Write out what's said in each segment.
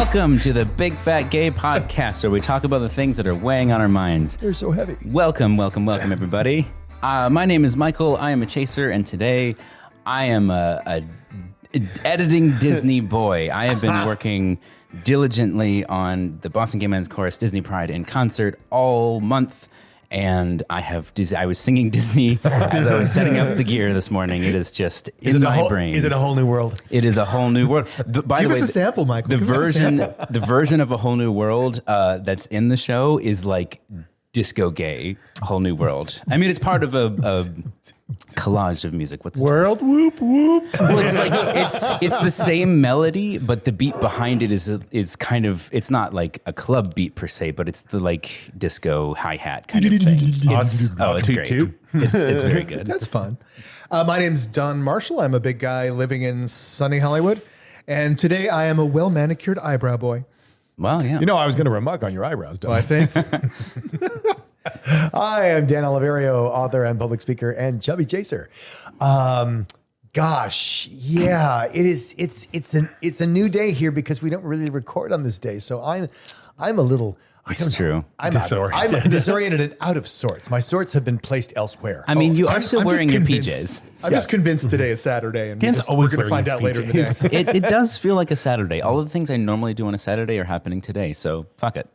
Welcome to the Big Fat Gay Podcast, where we talk about the things that are weighing on our minds. They're so heavy. Welcome, everybody. My name is Michael. I am a chaser, and today I am a editing Disney boy. I have been working diligently on the Boston Gay Men's Chorus Disney Pride in concert all month. And I was singing Disney as I was setting up the gear this morning. It is just in my brain. Is it a whole new world? It is a whole new world. By Give the way, us a sample, Michael. the version of a whole new world that's in the show is like disco gay, a whole new world. I mean, it's part of a collage of music. What's world whoop whoop? Well, it's like it's the same melody, but the beat behind it is kind of, it's not like a club beat per se, but it's the like disco hi-hat kind of thing. It's great. It's very good. That's fun. My name's Don Marshall. I'm a big guy living in sunny Hollywood, and today I am a well-manicured eyebrow boy. Well, yeah. You know, I was going to remark on your eyebrows, Don. Well, I think. Hi, I'm Dan Oliverio, author and public speaker and chubby chaser. Gosh, yeah, it is. It's a new day here because we don't really record on this day. So I'm a little. It's true. I'm Disoriented. disoriented and out of sorts. My sorts have been placed elsewhere. I mean, you are still I'm wearing just your convinced. PJs. I'm just convinced today is Saturday, and Dan's we're always going to wearing find his out later in the PJs. day. It does feel like a Saturday. All of the things I normally do on a Saturday are happening today. So fuck it.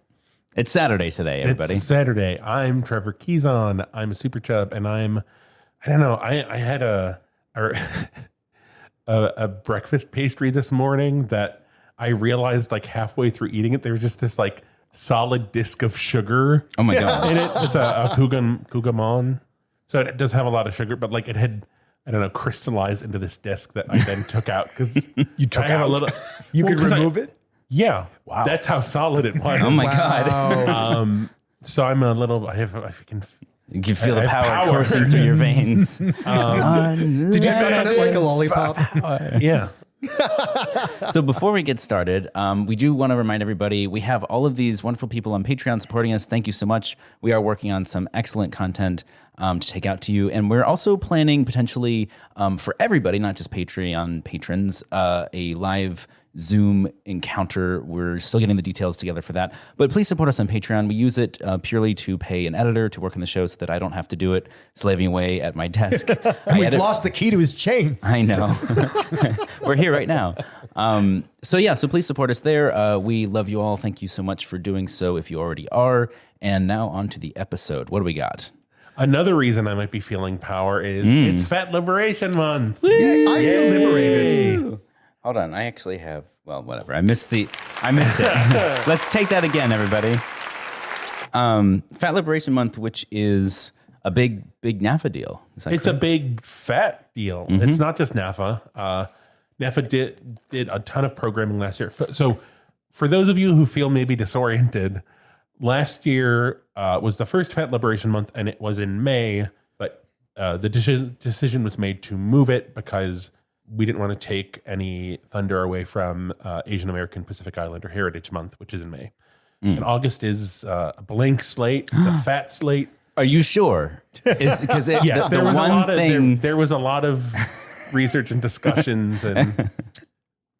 It's Saturday today, everybody. It's Saturday. I'm Trevor Keyson. I'm a super chub, and I don't know. I had a breakfast pastry this morning that I realized like halfway through eating it, there was just this like solid disc of sugar. Oh my God. In it. It's a Cougamon. So it does have a lot of sugar, but like it had, I don't know, crystallized into this disc that I then took out because You took I have out? a little. You could 'cause remove it? Yeah. Wow. That's how solid it was. Oh my God. Wow. So I'm a little. I can. You can feel I the have power power. coursing through your veins. Did you suck on it like a lollipop? Yeah. So before we get started, we do want to remind everybody, we have all of these wonderful people on Patreon supporting us. Thank you so much. We are working on some excellent content to take out to you. And we're also planning potentially for everybody, not just Patreon patrons, a live Zoom encounter. We're still getting the details together for that. But please support us on Patreon. We use it purely to pay an editor to work on the show so that I don't have to do it slaving away at my desk. We've lost the key to his chains. I know. We're here right now. So please support us there. We love you all. Thank you so much for doing so if you already are. And now on to the episode. What do we got? Another reason I might be feeling power is it's Fat Liberation Month. I feel liberated. Hold on. I actually have, well, whatever. I missed it. Let's take that again, everybody. Fat Liberation Month, which is a big NAFA deal. Is that It's correct? a big fat deal. It's not just NAFA. NAFA did a ton of programming last year. So for those of you who feel maybe disoriented, last year was the first Fat Liberation Month, and it was in May, but the decision was made to move it because we didn't want to take any thunder away from Asian American Pacific Islander Heritage Month, which is in May. And August is a blank slate. It's a fat slate. Are you sure? Because Yes, there was there was a lot of research and discussions,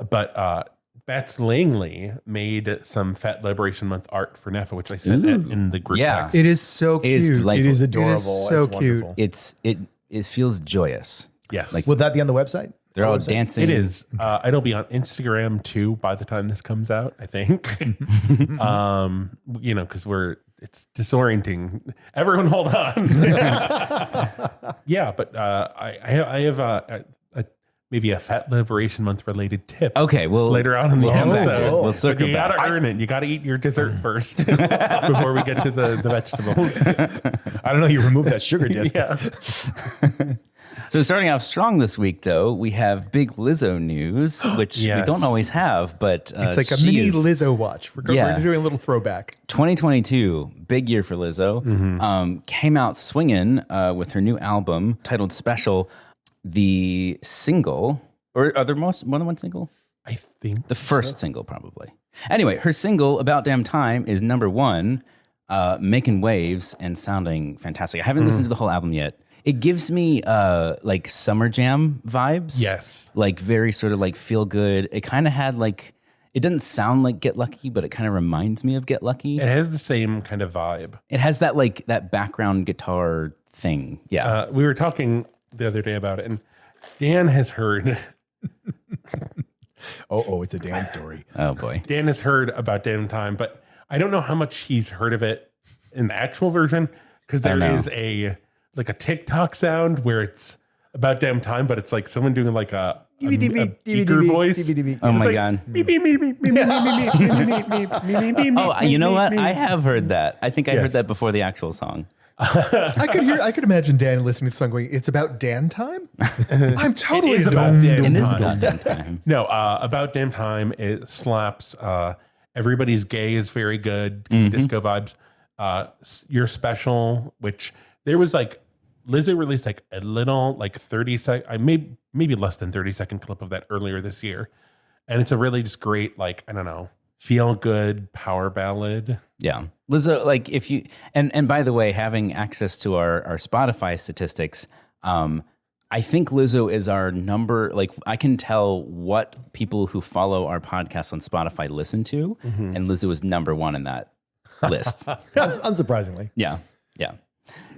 but Bats Langley made some Fat Liberation Month art for NAFA, which I sent in the group text. It is so cute. It's delightful. It is adorable. It is so It's cute. wonderful. It feels joyous. Yes. Will that be on the website? They're all Website? dancing. It is. It'll be on Instagram too by the time this comes out, I think. Because it's disorienting. Everyone hold on. Yeah, but I have maybe a Fat Liberation Month related tip. Okay, well, Later on in the episode. We'll But circle you back. gotta earn it. You gotta eat your dessert first before we get to the vegetables. I don't know. You removed that sugar disc. Yeah. So starting off strong this week, though, we have big Lizzo news, which we Yes. don't always have, but It's like a she mini is- Lizzo watch. We're doing a little throwback. 2022, big year for Lizzo. Came out swinging with her new album titled Special. The single, or are there more than one single? I think The first single, probably. Anyway, her single, About Damn Time, is number one, making waves and sounding fantastic. I haven't listened to the whole album yet. It gives me like Summer Jam vibes. Yes. Like very sort of like feel good. It kind of had like, It doesn't sound like Get Lucky, but it kind of reminds me of Get Lucky. It has the same kind of vibe. It has that like that background guitar thing. Yeah. We were talking the other day about it, and Dan has heard. It's a Dan story. Oh boy. Dan has heard about Damn Time, but I don't know how much he's heard of it in the actual version, because there is a TikTok sound where it's about Damn Time, but it's like someone doing like a speaker voice. Oh my God. Oh, you know what? I have heard that. I think I heard that before the actual song. I could imagine Dan listening to the song going, "It's about Dan time." I'm totally It is about Damn Time. No, about Damn Time. It slaps. Everybody's Gay is very good. Disco vibes. You're Special, which there was like Lizzo released like a little like 30-second, maybe less than 30-second clip of that earlier this year, and it's a really just great like I don't know, feel good power ballad. Yeah. Lizzo, like if you, and by the way, having access to our Spotify statistics, I think Lizzo is our number, like I can tell what people who follow our podcast on Spotify listen to, and Lizzo is number one in that list. Unsurprisingly. Yeah. Yeah.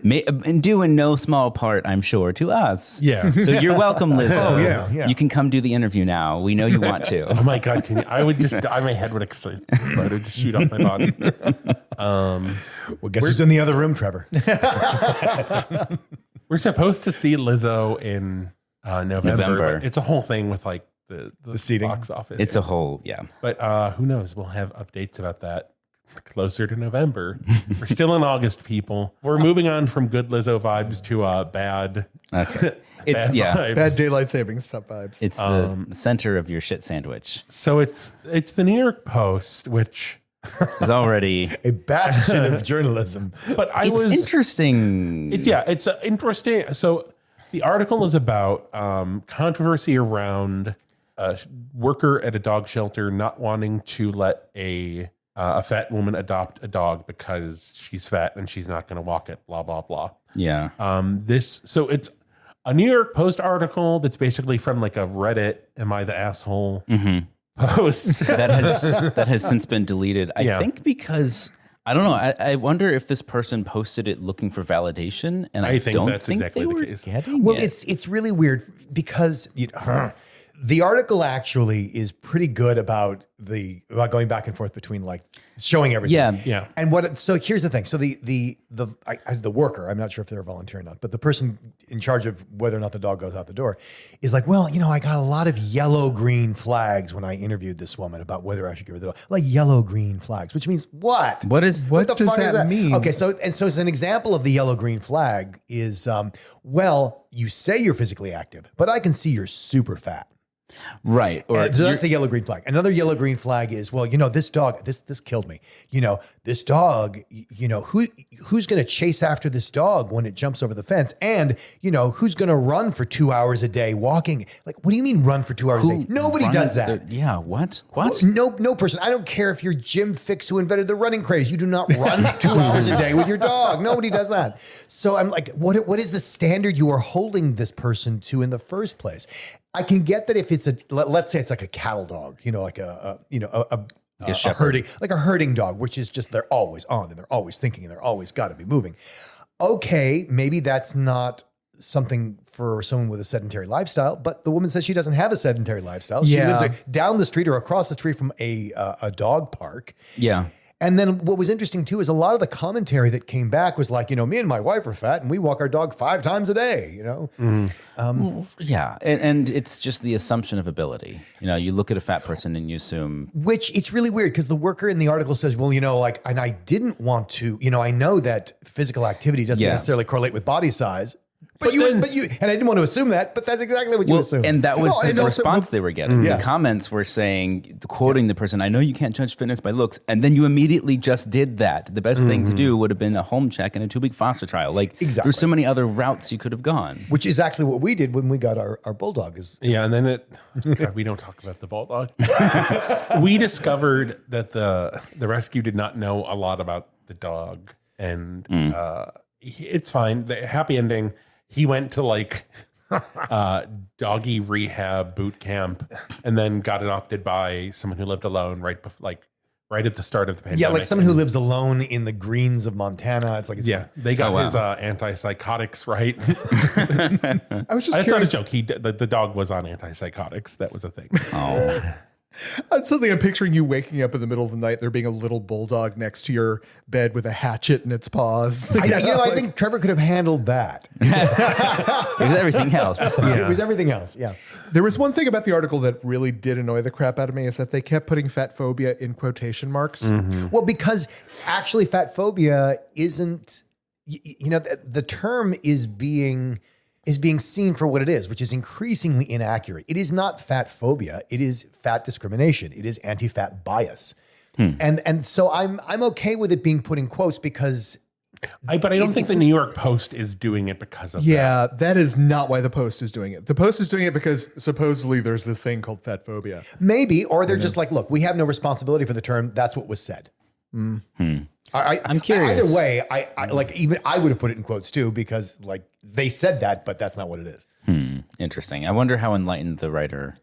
And due in no small part, I'm sure, to us. Yeah. So you're welcome, Lizzo. Oh, yeah. You can come do the interview now. We know you want to. Oh my God! Can you? I would just die. My head would explode. I would just shoot off my body. Well, guess who's in the other room, Trevor? We're supposed to see Lizzo in November. But it's a whole thing with like the seating box office. It's a whole, yeah. But who knows? We'll have updates about that closer to November. We're still in August, people. We're moving on from good Lizzo vibes to bad. Okay. Bad vibes. Bad daylight savings vibes. It's the center of your shit sandwich. So it's the New York Post, which It's already A bastion of journalism. but I it's was interesting. it's interesting. So the article is about controversy around a worker at a dog shelter not wanting to let a fat woman adopt a dog because she's fat and she's not going to walk it. Blah blah blah. Yeah. So it's a New York Post article that's basically from like a Reddit "Am I the asshole?" post that has since been deleted. I think because I don't know. I wonder if this person posted it looking for validation, and I think don't that's think exactly they the were case. getting Well, it. it's really weird because the article actually is pretty good about going back and forth between like showing everything. Yeah. And so here's the thing. So the worker, I'm not sure if they're a volunteer or not, but the person in charge of whether or not the dog goes out the door is like, well, I got a lot of yellow-green flags when I interviewed this woman about whether I should give her the dog. Like yellow-green flags, which means what? What What the does fuck is that mean? Okay, so as an example of the yellow-green flag is, well, you say you're physically active, but I can see you're super fat. right. Or So that's a yellow green flag. Another yellow green flag is, well, this dog, this killed me. This dog, who's going to chase after this dog when it jumps over the fence? And, who's going to run for 2 hours a day walking? Like, what do you mean run for 2 hours a day? Nobody does that. Yeah. What? What? No person. I don't care if you're Jim Fix who invented the running craze. You do not run 2 hours a day with your dog. Nobody does that. So I'm like, what is the standard you are holding this person to in the first place? I can get that if it's let's say it's like a cattle dog, like a herding dog, which is just they're always on and they're always thinking and they're always got to be moving. Okay, maybe that's not something for someone with a sedentary lifestyle, but the woman says she doesn't have a sedentary lifestyle. She lives down the street or across the street from a dog park. Yeah. And then what was interesting too is a lot of the commentary that came back was like, me and my wife are fat and we walk our dog 5 times a day, Yeah. And it's just the assumption of ability. You look at a fat person and you assume. Which it's really weird because the worker in the article says, well, and I didn't want to, I know that physical activity doesn't necessarily correlate with body size. But you, and I didn't want to assume that, but that's exactly what you assumed. And that was the also, response they were getting. Yeah. The comments were saying, quoting the person, I know you can't judge fitness by looks. And then you immediately just did that. The best thing to do would have been a home check and a 2-week foster trial. Like, there's so many other routes you could have gone. Which is actually what we did when we got our bulldog. And then God, we don't talk about the bulldog. We discovered that the rescue did not know a lot about the dog. And it's fine. The happy ending, he went to like doggy rehab boot camp, and then got adopted by someone who lived alone right at the start of the pandemic. Yeah, like someone who lives alone in the greens of Montana. It's like, they got his antipsychotics right. I was just That's curious. not a joke. The dog was on antipsychotics. That was a thing. Oh, Suddenly I'm picturing you waking up in the middle of the night, there being a little bulldog next to your bed with a hatchet in its paws. I think Trevor could have handled that. it was everything else. It was everything else. Yeah. There was one thing about the article that really did annoy the crap out of me, is that they kept putting fat phobia in quotation marks. Well, because actually fat phobia isn't, the term is being seen for what it is, which is increasingly inaccurate. It is not fat phobia. It is fat discrimination. It is anti-fat bias. And so I'm okay with it being put in quotes because But I don't think the New York Post is doing it because of that. Yeah, that is not why the Post is doing it. The Post is doing it because supposedly there's this thing called fat phobia. maybe, or they're just like, look, we have no responsibility for the term. That's what was said. I'm curious. Either way, I would have put it in quotes too, because like they said that, but that's not what it is. Interesting. I wonder how enlightened the writer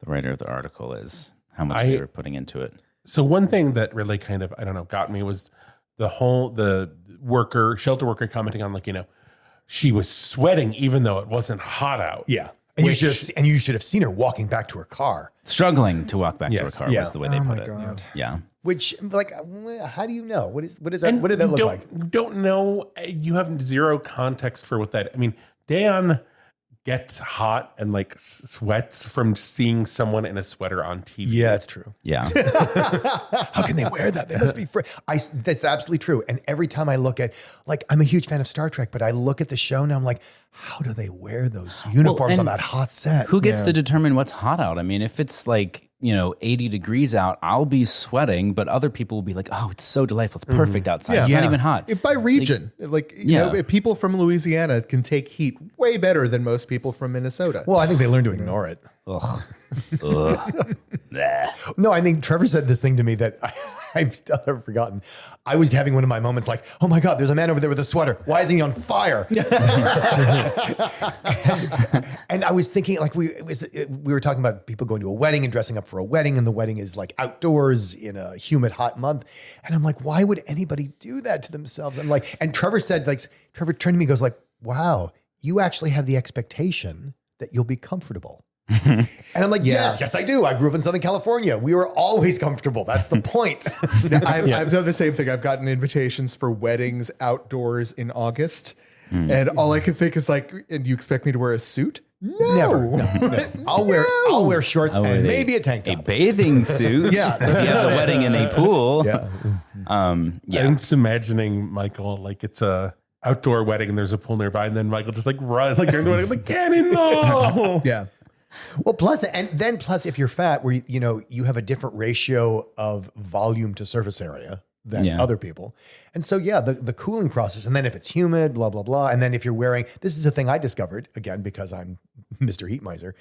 of the article is, how much they were putting into it. So one thing that really kind of, I don't know, got me was the shelter worker commenting on she was sweating even though it wasn't hot out. Yeah. And you should have seen her walking back to her car. Struggling to walk back to her car was the way they put it. God. Yeah. Which, how do you know? What is that? What did that look like? Don't know. You have zero context for what that. I mean, Dan gets hot and sweats from seeing someone in a sweater on TV. Yeah, that's true. Yeah. How can they wear that? They must be free. That's absolutely true. And every time I look at, I'm a huge fan of Star Trek, but I look at the show now, I'm like, how do they wear those uniforms on that hot set? Who gets to determine what's hot out? I mean, if it's 80 degrees out, I'll be sweating, but other people will be like, oh, it's so delightful. It's perfect outside. It's not even hot. By region, people from Louisiana can take heat way better than most people from Minnesota. Well, I think they learned to ignore it. Ugh. Ugh. Nah. No, I think Trevor said this thing to me that I've still never forgotten. I was having one of my moments like, oh my God, there's a man over there with a sweater. Why isn't he on fire? and I was thinking, we were talking about people going to a wedding and dressing up for a wedding, and the wedding is outdoors in a humid, hot month. And I'm like, why would anybody do that to themselves? I'm like, and Trevor said, Trevor turned to me and goes wow, you actually have the expectation that you'll be comfortable. And I'm like, yes, I do. I grew up in Southern California. We were always comfortable. That's the point. I've done the same thing. I've gotten invitations for weddings outdoors in August. And all I can think is and you expect me to wear a suit? No. Never. No. I'll wear shorts and maybe a tank A top. bathing suit. Yeah. If you have a wedding in a pool. Yeah. I'm just imagining Michael it's a outdoor wedding and there's a pool nearby, and then Michael just run during the wedding, cannonball. Yeah. Well, plus, if you're fat, where you have a different ratio of volume to surface area than other people, and so the cooling process, and then if it's humid, blah blah blah, and then if you're wearing, this is a thing I discovered again because I'm Mr. Heat Miser.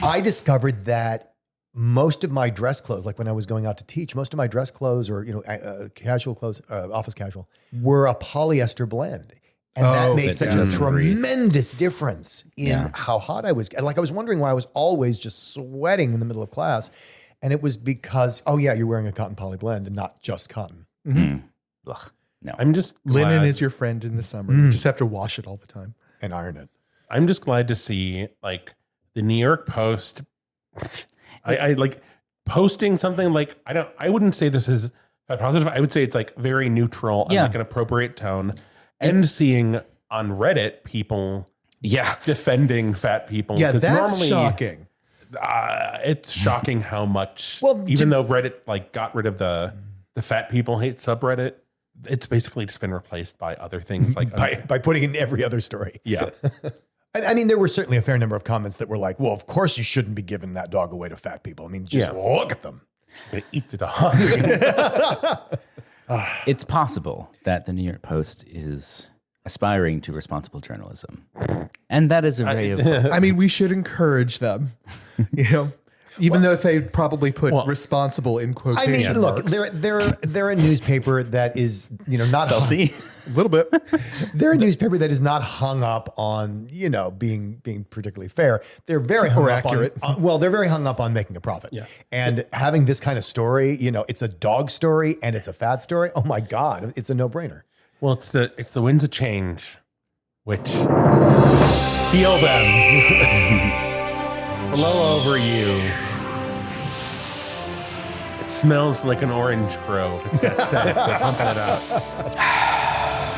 I discovered that most of my dress clothes, when I was going out to teach, most of my dress clothes or casual clothes, office casual, were a polyester blend. And that made such a tremendous difference in how hot I was. I was wondering why I was always just sweating in the middle of class. And it was because, you're wearing a cotton poly blend and not just cotton. Mm-hmm. Ugh. No. I'm just Linen glad. is your friend in the summer. You just have to wash it all the time. And iron it. I'm just glad to see the New York Post. I posting something I wouldn't say this is positive. I would say it's very neutral and an appropriate tone. And seeing on Reddit people defending fat people. Yeah, that's normally, shocking. It's shocking how much, though Reddit got rid of the fat people hate subreddit, it's basically just been replaced by other things by putting in every other story. Yeah. I mean, there were certainly a fair number of comments that were like, well, of course you shouldn't be giving that dog away to fat people. I mean, just look at them. I'm gonna eat the dog. It's possible that the New York Post is aspiring to responsible journalism. And that is a ray of hope. I mean, we should encourage them, even though they probably put responsible in quotation I mean, look, marks. they're a newspaper that is, not Salty. A little bit. They're a newspaper that is not hung up on, being particularly fair. They're very hung Or up accurate. they're very hung up on making a profit. Yeah. And having this kind of story, it's a dog story and it's a fat story. Oh my God, it's a no-brainer. Well, it's the winds of change, which feel them blow over you. It smells like an orange grove. It's that scent. They pump it up.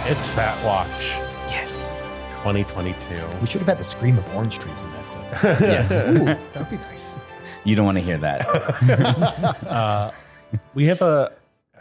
It's Fat Watch Yes. 2022. We should have had the scream of orange trees in that clip. Yes. Ooh, that'd be nice. You don't want to hear that. We have a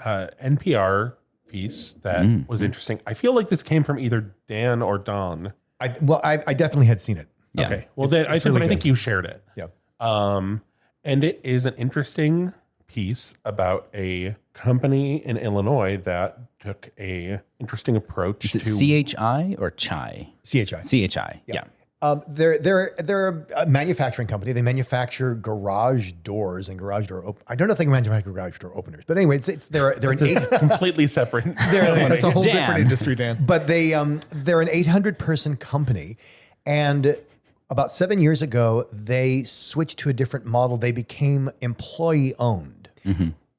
NPR piece that was interesting. I feel like this came from either Dan or Don. I definitely had seen it. Yeah. Okay. Well, then it's I really think good. you shared it. Yeah. And it is an interesting piece about a company in Illinois that took a interesting approach Is it to CHI or CHI? CHI. CHI. Yeah. They're a manufacturing company. They manufacture garage doors and garage door. I don't know if they manufacture garage door openers, but anyway, they're an eight. completely separate. That's a whole Dan. different industry, Dan. But they're an 800-person company, and about 7 years ago, they switched to a different model. They became employee-owned,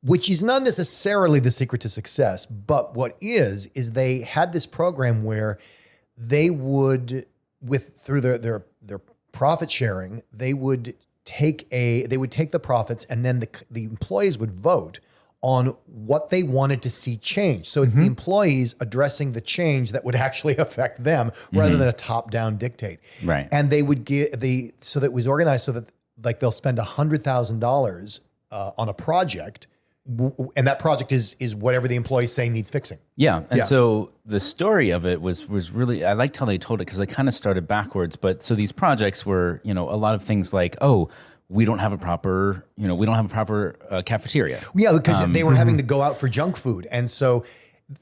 which is not necessarily the secret to success. But what is they had this program where they would, through their profit sharing, they would take the profits, and then the employees would vote on what they wanted to see change. So it's the employees addressing the change that would actually affect them rather than a top-down dictate. Right. And they would so that it was organized so that like they'll spend $100,000 on a project, and that project is whatever the employees say needs fixing. Yeah. And Yeah. so the story of it was really, I liked how they told it because they kind of started backwards. But so these projects were, a lot of things like, we don't have a proper cafeteria. Yeah, because they were having to go out for junk food. And so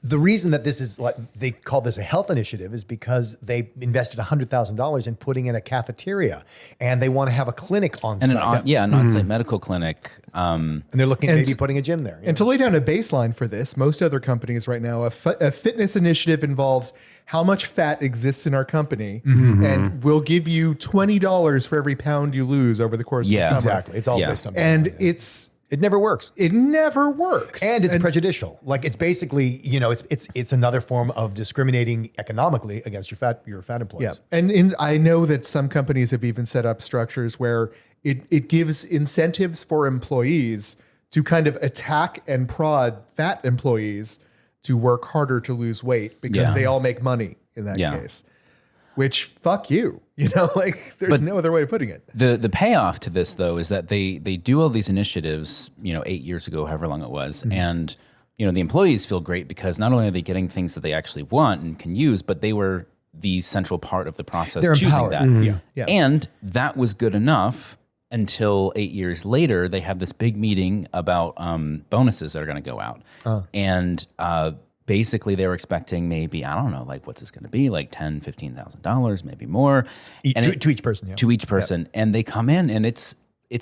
the reason that this is they call this a health initiative is because they invested $100,000 in putting in a cafeteria, and they want to have a clinic on And site. an on-site medical clinic. And they're looking at And- maybe putting a gym there. And to lay down a baseline for this, most other companies right now, a fitness initiative involves how much fat exists in our company, and we'll give you $20 for every pound you lose over the course of the Yeah. summer. Exactly. It's all Yeah. based on And yeah. it never works. it never works. And it's prejudicial. Like it's basically, it's another form of discriminating economically against your fat employees. Yeah. And I know that some companies have even set up structures where it gives incentives for employees to kind of attack and prod fat employees to work harder to lose weight because Yeah. they all make money in that Yeah. case. Which, fuck you. There's no other way of putting it. The payoff to this, though, is that they do all these initiatives, 8 years ago, however long it was. And, the employees feel great because not only are they getting things that they actually want and can use, but they were the central part of the process They're choosing empowered. that. Yeah. And that was good enough until 8 years later, they have this big meeting about bonuses that are going to go out. And basically they were expecting maybe, I don't know, like what's this going to be? Like $10,000, $15,000, maybe more. To each person. Yeah. To each person. And they come in and it's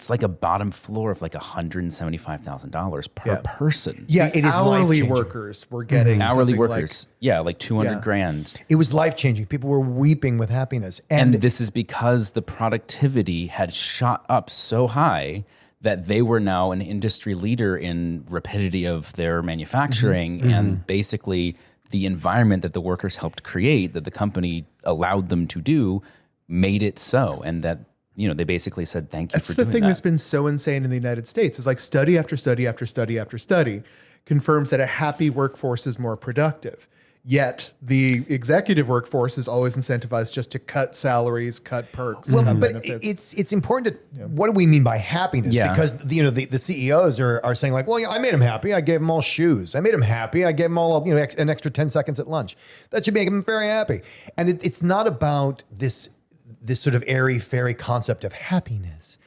like a bottom floor of like $175,000 per Yeah. person. Yeah, it is Hourly life-changing. workers were getting Hourly something workers. like 200 grand. It was life-changing. People were weeping with happiness. And this is because the productivity had shot up so high that they were now an industry leader in rapidity of their manufacturing and basically the environment that the workers helped create, that the company allowed them to do, made it so. And that, they basically said, thank you That's for the doing thing that. that's been so insane in the United States is like study after study after study after study confirms that a happy workforce is more productive. Yet the executive workforce is always incentivized just to cut salaries, cut perks, cut But benefits. it's important to what do we mean by happiness? Yeah. Because the CEOs are saying like, well, I made him happy. I gave him all shoes. I made him happy. I gave him all an extra 10 seconds at lunch. That should make him very happy. And it's not about this sort of airy fairy concept of happiness.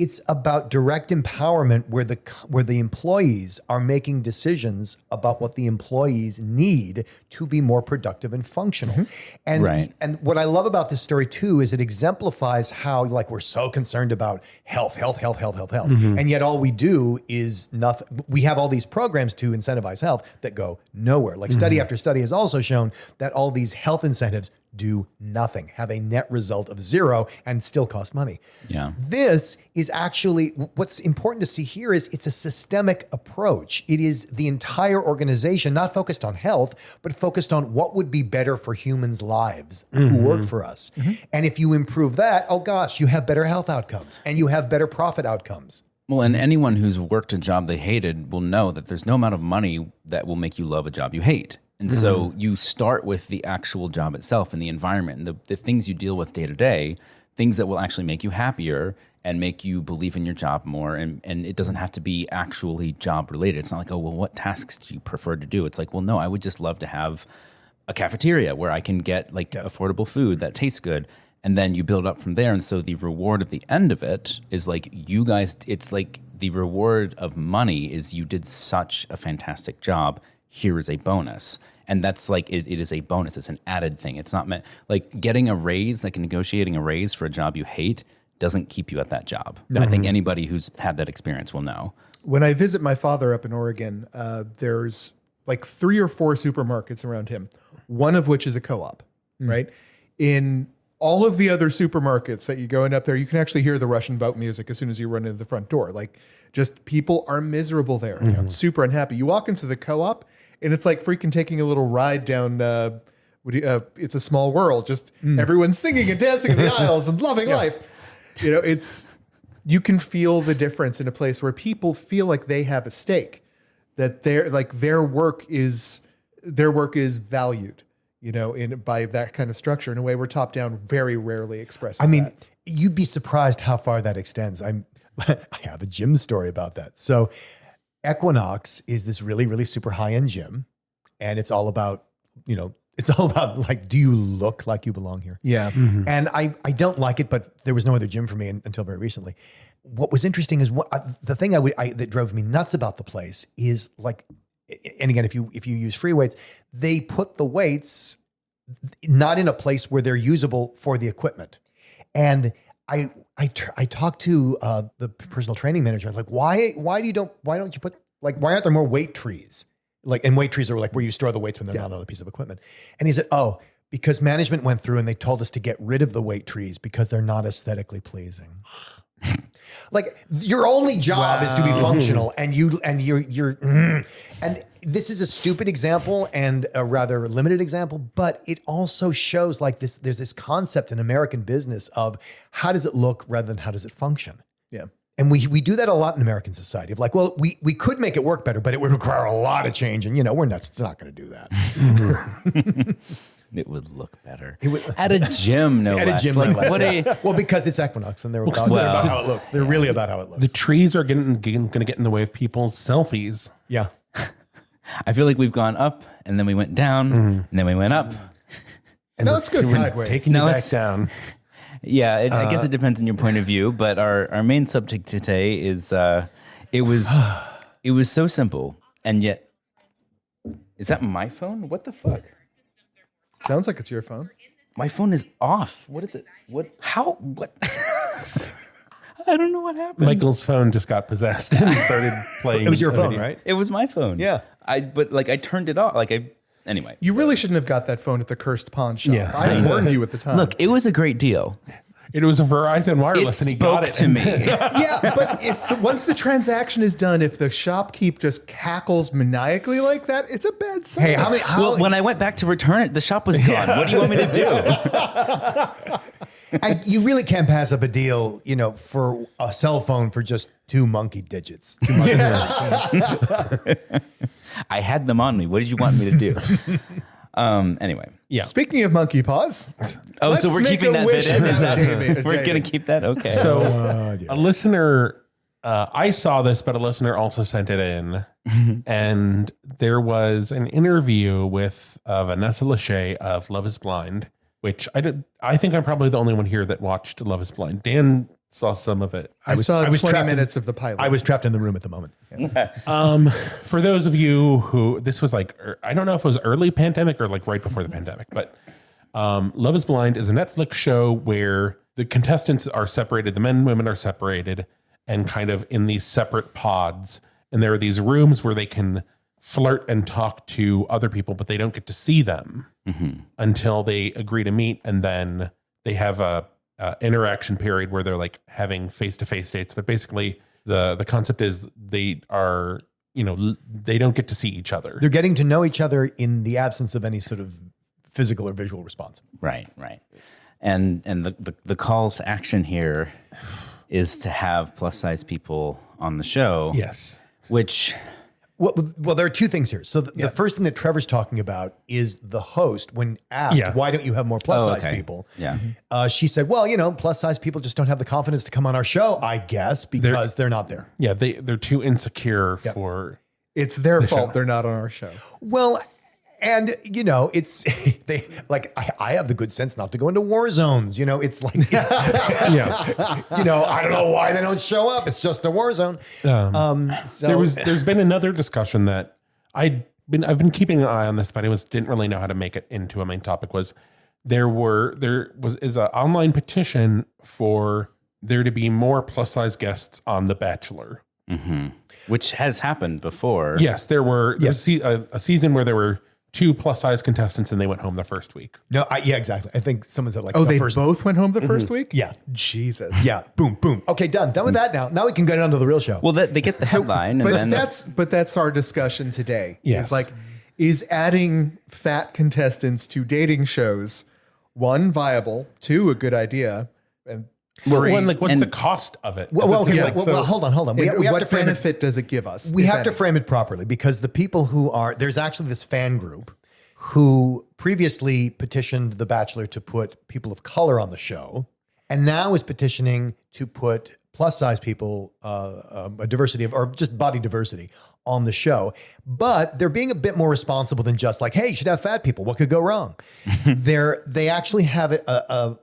It's about direct empowerment where the employees are making decisions about what the employees need to be more productive and functional. And and what I love about this story too is it exemplifies how like we're so concerned about health. And yet all we do is nothing. We have all these programs to incentivize health that go nowhere. Like study after study has also shown that all these health incentives do nothing, have a net result of zero, and still cost money. Yeah. This is actually what's important to see here is it's a systemic approach. It is the entire organization, not focused on health, but focused on what would be better for humans' lives who work for us. And if you improve that, oh gosh, you have better health outcomes and you have better profit outcomes. Well, and anyone who's worked a job they hated will know that there's no amount of money that will make you love a job you hate. And so you start with the actual job itself and the environment and the things you deal with day to day, things that will actually make you happier and make you believe in your job more. And it doesn't have to be actually job related. It's not like, oh, well, what tasks do you prefer to do? It's like, well, no, I would just love to have a cafeteria where I can get like affordable food that tastes good. And then you build up from there. And so the reward at the end of it is like you guys, it's like the reward of money is you did such a fantastic job. Here is a bonus. And that's like, it is a bonus. It's an added thing. It's not meant like getting a raise, like negotiating a raise for a job you hate doesn't keep you at that job. I think anybody who's had that experience will know. When I visit my father up in Oregon, there's like 3 or 4 supermarkets around him, one of which is a co-op, right? In all of the other supermarkets that you go in up there, you can actually hear the Russian bout music as soon as you run into the front door. Like just people are miserable there, super unhappy. You walk into the co-op and it's like freaking taking a little ride down, It's a Small World. Just everyone's singing and dancing in the aisles and loving life. You know, you can feel the difference in a place where people feel like they have a stake, that their work is valued, you know, by that kind of structure in a way where top down very rarely expresses. I mean, you'd be surprised how far that extends. I have a gym story about that. So Equinox is this really, really super high-end gym, and it's all about, like, do you look like you belong here? Yeah. And I don't like it, but there was no other gym for me until very recently. What was interesting is the thing that drove me nuts about the place is like, and again, if you use free weights, they put the weights not in a place where they're usable for the equipment. And I talked to the personal training manager. I was like, why don't you put, like, why aren't there more weight trees? Like, and weight trees are like where you store the weights when they're not on a piece of equipment. And he said, oh, because management went through and they told us to get rid of the weight trees because they're not aesthetically pleasing. Like your only job is to be functional, and and this is a stupid example and a rather limited example, but it also shows like this. There's this concept in American business of how does it look rather than how does it function. Yeah. And we do that a lot in American society of like, well, we could make it work better, but it would require a lot of change. And, it's not going to do that. It would look better. At a gym, no At less. a gym, Like, no less. what are you- Well, because it's Equinox and they're about how it looks. They're really about how it looks. The trees are going to get in the way of people's selfies. Yeah. I feel like we've gone up and then we went down and then we went up. No, let's go sideways. Taking No, you back let's- down. Yeah, I guess it depends on your point of view, but our main subject today is it was so simple, and yet is that my phone? What the fuck? Sounds like it's your phone. My phone is off. What? I don't know what happened. Michael's phone just got possessed and started playing. It was your a phone, video. right? It was my phone. Yeah. I turned it off. Anyway. You really shouldn't have got that phone at the cursed pawn shop. Yeah. I warned you at the time. Look, it was a great deal. It was a Verizon It wireless, and he spoke got it to me. Yeah, but once the transaction is done, if the shopkeep just cackles maniacally like that, it's a bad sign. Hey, Well, when I went back to return it, the shop was gone. What do you want me to do? and you really can't pass up a deal, for a cell phone for just 2 monkey digits. 2 monkey digits. I had them on me. What did you want me to do? Anyway. Yeah. Speaking of monkey paws, Oh, so let's we're make keeping a that wish bit in? Is that, Jamie. we're going to keep that? Okay. So a listener, I saw this, but a listener also sent it in. And there was an interview with Vanessa Lachey of Love is Blind, which I think I'm probably the only one here that watched Love is Blind. Dan saw some of it. I saw 20 trapped minutes of the pilot. I was trapped in the room at the moment. For those of you who this was like, I don't know if it was early pandemic or like right before the pandemic, but Love is Blind is a Netflix show where the contestants are separated, the men and women are separated and kind of in these separate pods. And there are these rooms where they can flirt and talk to other people, but they don't get to see them until they agree to meet. And then they have a interaction period where they're like having face-to-face dates. But basically the concept is they are, they don't get to see each other. They're getting to know each other in the absence of any sort of physical or visual response. Right. And the call to action here is to have plus size people on the show. Yes. Which... Well, there are two things here. So the first thing that Trevor's talking about is the host, when asked, why don't you have more plus size people? Yeah. She said, well, plus size people just don't have the confidence to come on our show, I guess, because they're not there. Yeah, they're too insecure for... It's their fault they're not on our show. Well, and it's they like I have the good sense not to go into war zones. It's like I don't know why they don't show up. It's just a war zone. So There's been another discussion that I've been keeping an eye on this, but didn't really know how to make it into a main topic. There is an online petition for there to be more plus size guests on The Bachelor, which has happened before. Yes, there were a season where there were 2 plus size contestants and they went home the first week. No, exactly. I think someone said like, they both went home the first week? Yeah. Jesus. Yeah. Boom. Okay, done with that now. Now we can get on to the real show. Well, they get the headline, and then that's our discussion today. Yes. Is adding fat contestants to dating shows, 1, viable, 2, a good idea, and 3, what's the cost of it? Well, hold on. We have what to frame benefit does it give us? We have to frame it properly, because the people there's actually this fan group who previously petitioned The Bachelor to put people of color on the show, and now is petitioning to put plus size people, a diversity or just body diversity on the show. But they're being a bit more responsible than just like, hey, you should have fat people. What could go wrong? They actually have it.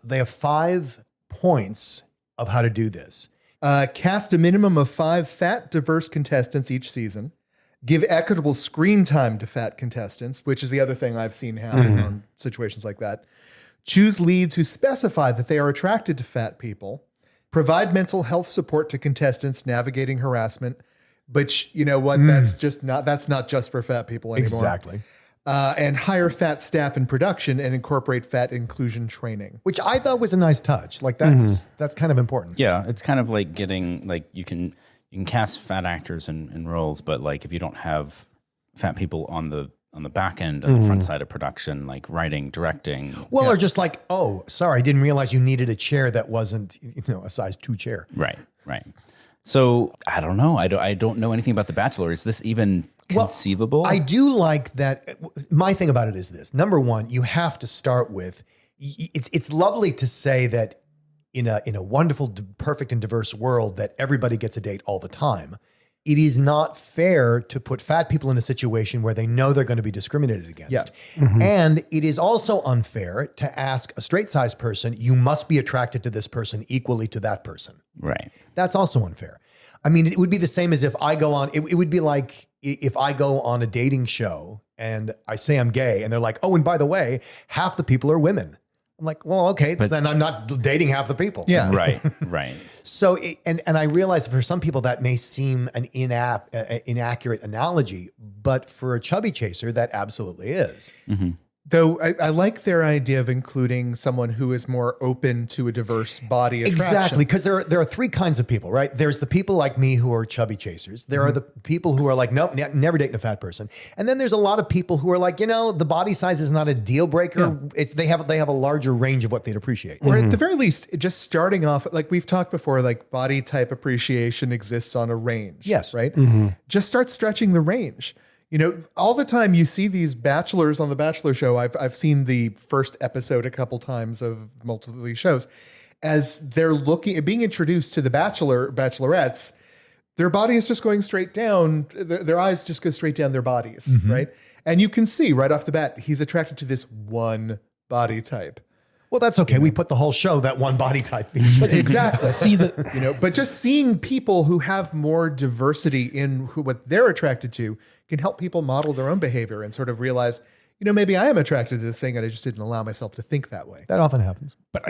They have 5 points of how to do this. Cast a minimum of 5 fat, diverse contestants each season. Give equitable screen time to fat contestants, which is the other thing I've seen happen on situations like that. Choose leads who specify that they are attracted to fat people. Provide mental health support to contestants navigating harassment. But you know what? That's not just for fat people anymore. Exactly. And hire fat staff in production and incorporate fat inclusion training. Which I thought was a nice touch. Like that's kind of important. Yeah, it's kind of like getting you can cast fat actors in roles, but like if you don't have fat people on the back end and the front side of production, like writing, directing. Well, or just like, oh, sorry, I didn't realize you needed a chair that wasn't a size 2 chair. Right. So I don't know. I don't know anything about The Bachelor. Is this even conceivable? I do like that. My thing about it is this. Number one, you have to start with, it's lovely to say that in a wonderful, perfect and diverse world that everybody gets a date all the time. It is not fair to put fat people in a situation where they know they're going to be discriminated against. Yeah. And it is also unfair to ask a straight-sized person, you must be attracted to this person equally to that person. Right. That's also unfair. I mean, it would be the same as if I go on, it would be like if I go on a dating show and I say I'm gay and they're like, oh, and by the way, half the people are women. I'm like, well, okay, but then I'm not dating half the people. Yeah. Right. So, and I realize for some people that may seem an inaccurate analogy, but for a chubby chaser, that absolutely is. Mm-hmm. Though I like their idea of including someone who is more open to a diverse body attraction. Exactly, because there are 3 kinds of people, right? There's the people like me who are chubby chasers. There are the people who are like, nope, never dating a fat person. And then there's a lot of people who are like, the body size is not a deal breaker. Yeah. They have a larger range of what they'd appreciate. Or at the very least, just starting off, like we've talked before, like body type appreciation exists on a range. Yes. Right? Just start stretching the range. All the time you see these bachelors on The Bachelor show. I've seen the first episode a couple times of multiple of these shows. As they're being introduced to the bachelorettes, their body is just going straight down. Their eyes just go straight down their bodies, right? And you can see right off the bat, he's attracted to this one body type. Well, that's okay. We put the whole show that one body type feature. Exactly. See the You know, but just seeing people who have more diversity in what they're attracted to can help people model their own behavior and sort of realize, maybe I am attracted to the thing and I just didn't allow myself to think that way. That often happens. But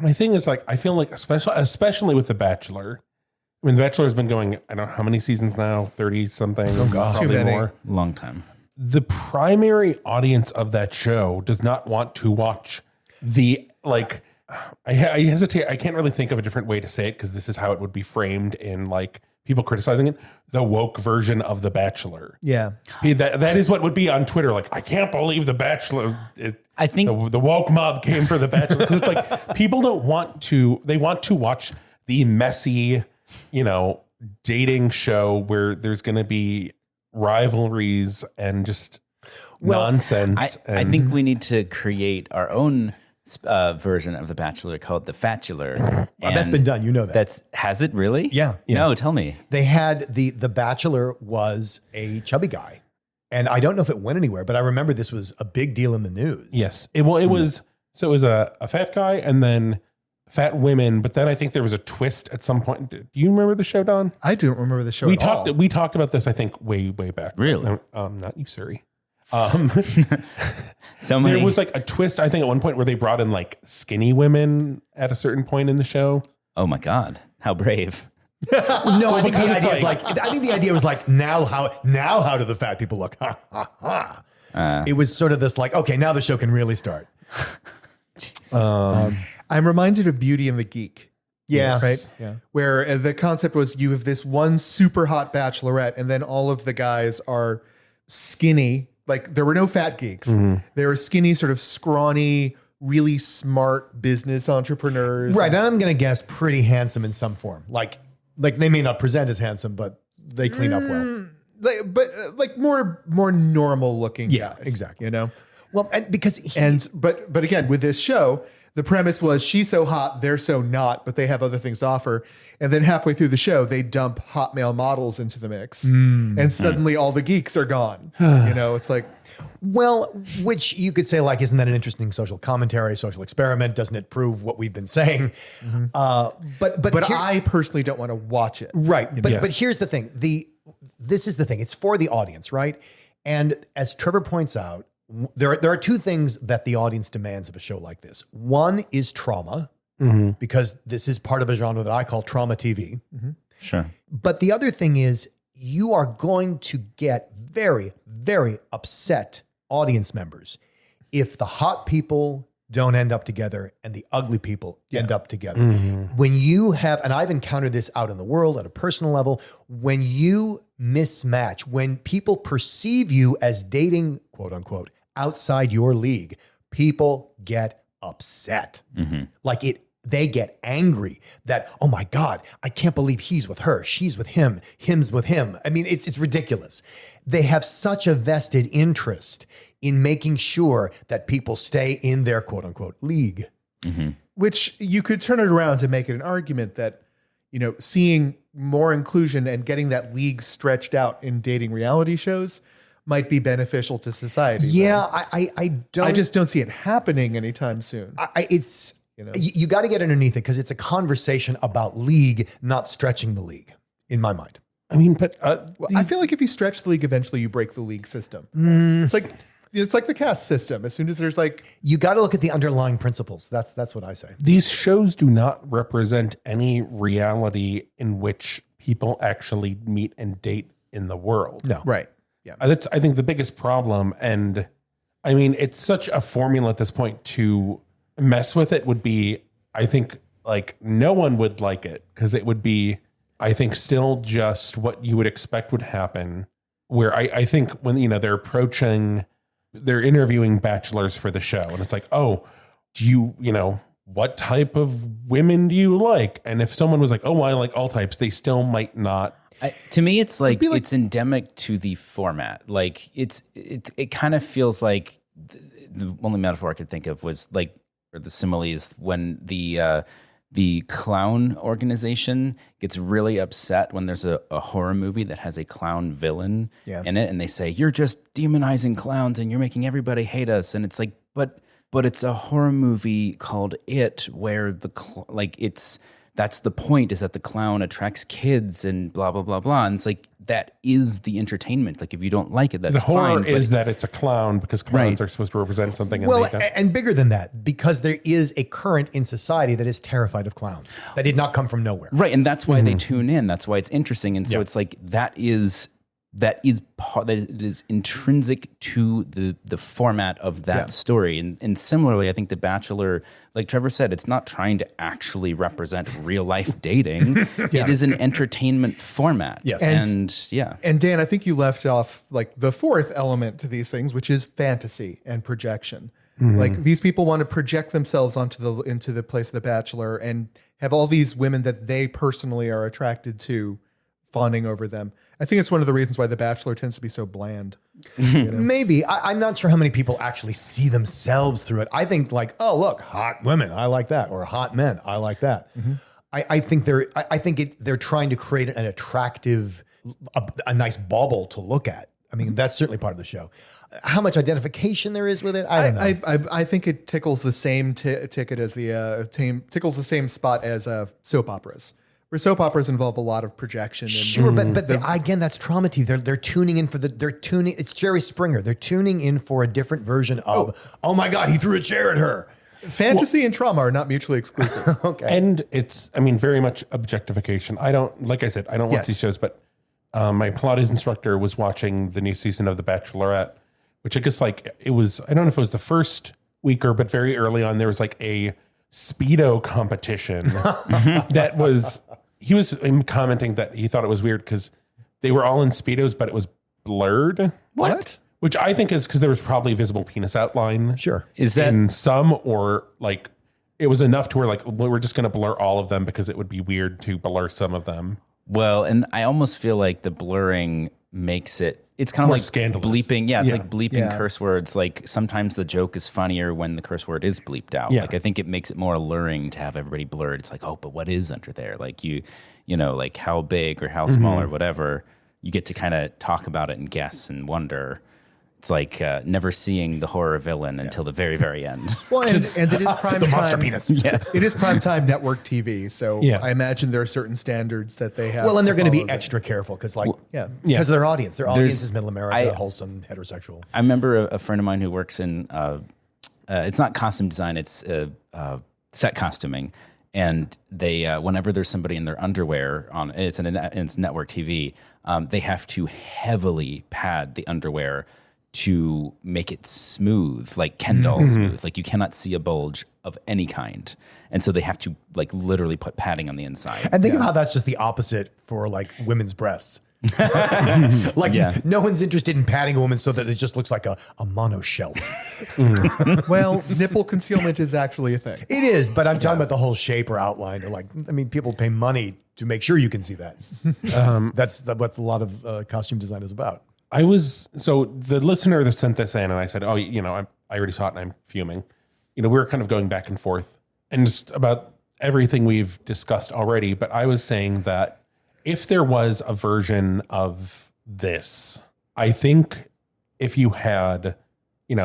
my thing is like, I feel like especially with The Bachelor. I mean, The Bachelor has been going, I don't know how many seasons now, 30 something. Oh God. Probably Too many. more. Long time. The primary audience of that show does not want to watch the, like, I hesitate. I can't really think of a different way to say it because this is how it would be framed in like people criticizing it. The woke version of The Bachelor. Yeah. That is what would be on Twitter. Like, I can't believe The Bachelor. I think The woke mob came for The Bachelor. Because it's like people don't want to, they want to watch the messy, dating show where there's going to be rivalries and just nonsense. I think we need to create our own version of The Bachelor called The Fatchular. That's been done. You know that. Has it really? Yeah. No, tell me. They had the Bachelor was a chubby guy. And I don't know if it went anywhere, but I remember this was a big deal in the news. Yes. It was a fat guy and then fat women, but then I think there was a twist at some point. Do you remember the show, Don? I don't remember the show We at all. talked about this, I think, way back. Really? Not you, Suri. So many. There was like a twist, I think, at one point where they brought in like skinny women at a certain point in the show. Oh my God. How brave. No, I think the because idea it's is like I think the idea was like now how do the fat people look? Ha ha ha. It was sort of this like, okay, now the show can really start. I'm reminded of Beauty and the Geek. Yeah. Right? Yeah. Where the concept was you have this one super hot bachelorette and then all of the guys are skinny. Like there were no fat geeks. They were skinny, sort of scrawny, really smart business entrepreneurs. Right. And I'm gonna guess pretty handsome in some form. Like they may not present as handsome, but they clean up well. Like more normal looking Yeah, guys. exactly. Well, and because but again, with this show, the premise was she's so hot, they're so not, but they have other things to offer. And then halfway through the show, they dump hot male models into the mix. And suddenly all the geeks are gone. It's like, well, which you could say like, isn't that an interesting social commentary, social experiment? Doesn't it prove what we've been saying? But I personally don't want to watch it. right. But Yes. but here's the thing. This is the thing. It's for the audience, right? And as Trevor points out, there are two things that the audience demands of a show like this. One is trauma, because this is part of a genre that I call trauma TV. Sure. But the other thing is you are going to get very, very upset audience members if the hot people don't end up together and the ugly people end up together. When you have, and I've encountered this out in the world at a personal level, when you mismatch, when people perceive you as dating, quote unquote, outside your league, people get upset. They get angry that, oh my God, I can't believe he's with her. She's with him. Him's with him. I mean, it's ridiculous. They have such a vested interest in making sure that people stay in their quote unquote league. Which you could turn it around to make it an argument that, seeing more inclusion and getting that league stretched out in dating reality shows might be beneficial to society. Yeah, I don't. I just don't see it happening anytime soon. It's you got to get underneath it because it's a conversation about league, not stretching the league, in my mind. I mean, but Well, I feel like if you stretch the league, eventually you break the league system. It's like the caste system. As soon as there's like, You got to look at the underlying principles. That's what I say. these shows do not represent any reality in which people actually meet and date in the world. No. right. Yeah. That's, I think, the biggest problem. And I mean, it's such a formula at this point to mess with it would be, I think, like no one would like it because it would be, I think, still just what you would expect would happen. Where I think when, they're interviewing bachelors for the show and it's like, oh, do you, what type of women do you like? And if someone was like, oh, I like all types, they still might not. To me, it's like it's endemic to the format. Like it kind of feels like the only metaphor I could think of was like, or the similes when the clown organization gets really upset when there's a horror movie that has a clown villain in it, and they say you're just demonizing clowns and you're making everybody hate us, and it's like, but but it's a horror movie called It, where that's the point, is that the clown attracts kids and blah blah blah blah. And it's like that is the entertainment. Like if you don't like it, that's The horror fine. is that it's a clown because clowns are supposed to represent something. Well, And they don't. and bigger than that, because there is a current in society that is terrified of clowns. That did not come from nowhere. Right, and that's why they tune in. That's why it's interesting. And so it's like that is intrinsic to the format of that story. And similarly, I think The Bachelor, like Trevor said, it's not trying to actually represent real life dating. It is an entertainment format. Yes. And Dan, I think you left off like the fourth element to these things, which is fantasy and projection. Like these people want to project themselves into the place of The Bachelor and have all these women that they personally are attracted to fawning over them. I think it's one of the reasons why The Bachelor tends to be so bland. Maybe. I'm not sure how many people actually see themselves through it. I think like, oh, look, hot women, I like that. Or hot men, I like that. I think they're trying to create an attractive, a nice bauble to look at. I mean, that's certainly part of the show. How much identification there is with it, I don't know. I think it tickles the same ticket as tickles the same spot as soap operas. Where soap operas involve a lot of projection. And Sure, but again, that's trauma TV. They're tuning in for it's Jerry Springer. They're tuning in for a different version of, oh my God, he threw a chair at her. Fantasy and trauma are not mutually exclusive. Okay. And it's, I mean, very much objectification. I don't watch these shows, but my Pilates instructor was watching the new season of The Bachelorette, which I guess like it was, I don't know if it was the first week but very early on, there was like a Speedo competition he was commenting that he thought it was weird because they were all in Speedos, but it was blurred. What? Which I think is because there was probably visible penis outline. Sure. Is that in some, or like it was enough to where like we're just going to blur all of them because it would be weird to blur some of them. well? And I almost feel like the blurring makes it's kind of More like scandalous. bleeping. Yeah, it's like bleeping Yeah. curse words. Like sometimes the joke is funnier when the curse word is bleeped out. Yeah. Like I think it makes it more alluring to have everybody blurred. It's like, oh, but what is under there? Like you know, like how big or how small or whatever. You get to kind of talk about it and guess and wonder. It's like never seeing the horror villain until the very, very end. Well, and it is prime The time. monster penis. Yes. It is primetime network TV, so Yeah. I imagine there are certain standards that they have. Well, and they're going to be follow that- extra careful because, like, Yeah. because of their audience. Their audience There's- is middle America, wholesome, heterosexual. I remember a friend of mine who works in, it's not costume design, it's set costuming. And they, whenever there's somebody in their underwear it's network TV, they have to heavily pad the underwear to make it smooth, like Ken doll smooth. Like you cannot see a bulge of any kind. And so they have to like literally put padding on the inside. And think of how that's just the opposite for like women's breasts. Like no one's interested in padding a woman so that it just looks like a mono shelf. Well, nipple concealment is actually a thing. It is, but I'm talking about the whole shape or outline, or like, I mean, people pay money to make sure you can see that. That's what a lot of costume design is about. So the listener that sent this in, and I said, oh, I already saw it and I'm fuming. We were kind of going back and forth and just about everything we've discussed already. But I was saying that if there was a version of this, I think if you had,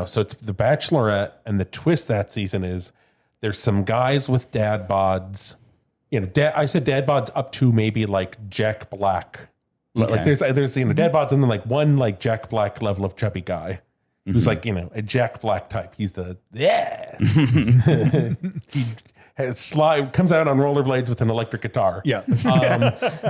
so it's The Bachelorette, and the twist that season is there's some guys with dad bods. I said dad bods up to maybe like Jack Blahk. Like there's dad bods and then like one like Jack Blahk level of chubby guy who's like, a Jack Blahk type. He's the he comes out on rollerblades with an electric guitar. Yeah.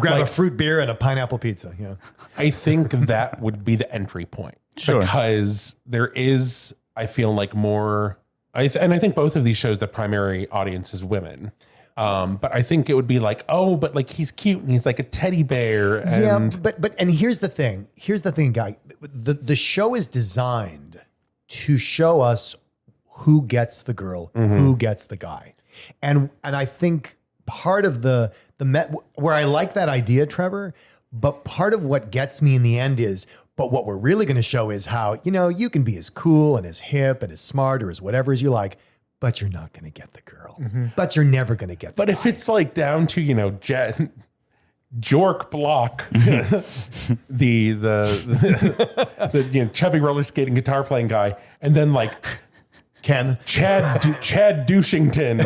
Grab a fruit beer and a pineapple pizza. Yeah. I think that would be the entry point. Sure. Because there is, I feel like more, and I think both of these shows, the primary audience is women. But I think it would be like, oh, but like he's cute and he's like a teddy bear. And but here's the thing, guy. The show is designed to show us who gets the girl, who gets the guy, and I think part of the where I like that idea, Trevor. But part of what gets me in the end is, but what we're really going to show is how you can be as cool and as hip and as smart or as whatever as you like. But you're not going to get the girl. But you're never going to get the But guy. if it's like down to, Jorck Blahk, the chubby roller skating guitar playing guy, and then like Ken. Chad Douchington.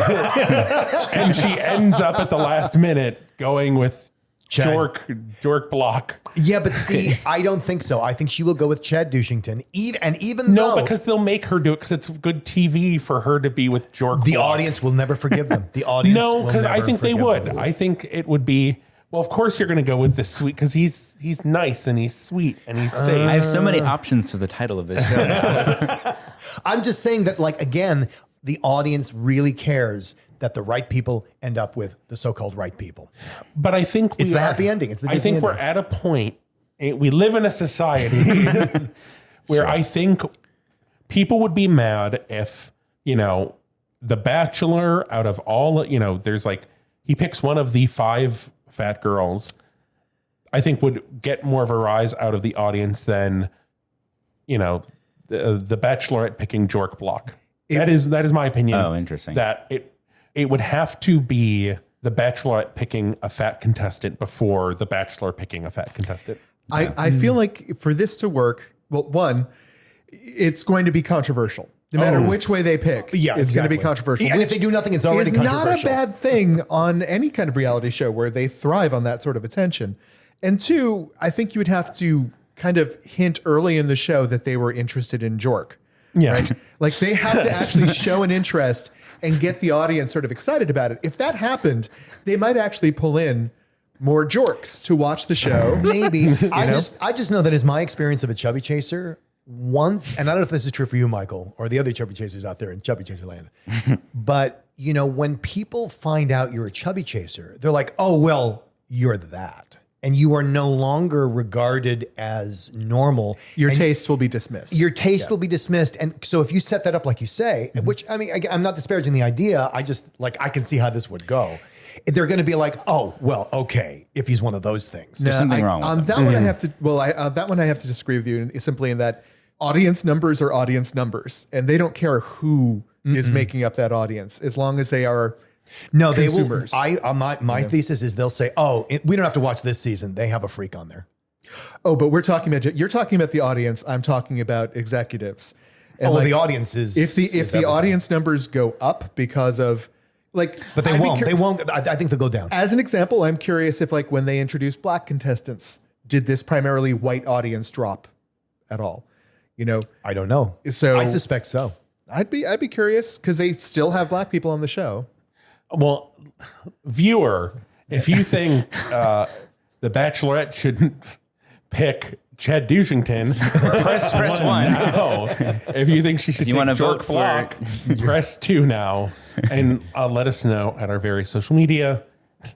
And she ends up at the last minute going with Jorck Blahk. Yeah, but see, I don't think so. I think she will go with Chad Douchington. Even No, though because they'll make her do it because it's good TV for her to be with Jorck the Blahk. audience will never forgive them. The audience No, will because I never think they forgive would. them. I think it would be. Well, of course you're going to go with the sweet because he's nice and he's sweet and he's safe. I have so many options for the title of this show now. I'm just saying that, like, again, the audience really cares that the right people end up with the so-called right people. But I think It's the happy ending. It's the I Disney think we're ending. at a point. We live in a society where I think people would be mad if The Bachelor, out of all, there's like he picks one of the 5 fat girls. I think would get more of a rise out of the audience than the Bachelorette picking Jorck Blahk. That is my opinion. Oh, interesting. That it would have to be the Bachelorette picking a fat contestant before the Bachelor picking a fat contestant. I feel like for this to work, well, one, it's going to be controversial. No matter which way they pick, it's going to be controversial. And if they do nothing, it's already It's controversial. not a bad thing on any kind of reality show where they thrive on that sort of attention. And 2, I think you would have to kind of hint early in the show that they were interested in Jorck. Yeah. Right? Like they have to actually show an interest and get the audience sort of excited about it. If that happened, they might actually pull in more Jorks to watch the show. Maybe. I just know that is my experience of a chubby chaser once, and I don't know if this is true for you, Michael, or the other chubby chasers out there in chubby chaser land. But when people find out you're a chubby chaser, they're like, oh, well, you're that. And you are no longer regarded as normal. Your taste will be dismissed. Your taste will be dismissed. And so if you set that up like you say, which I mean, I'm not disparaging the idea. I just I can see how this would go. They're going to be like, oh, well, okay, if he's one of those things. There's something wrong with on them. that one. I have to. Well, that one I have to disagree with you, simply in that audience numbers are audience numbers, and they don't care who is making up that audience as long as they are. No, consumers. they will. My thesis is they'll say, oh, we don't have to watch this season. They have a freak on there. Oh, but you're talking about the audience. I'm talking about executives. And the audience is. If the audience numbers go up because of but they won't. They won't. I think they'll go down. As an example, I'm curious if when they introduced Black contestants, did this primarily white audience drop at all? I don't know. So I suspect so. I'd be curious because they still have Black people on the show. Well, viewer, if you think the Bachelorette shouldn't pick Chad Douchington, press 1 now. If you think she should you pick wanna Jorck vote for- Blahk, press 2 now. And let us know at our various social media.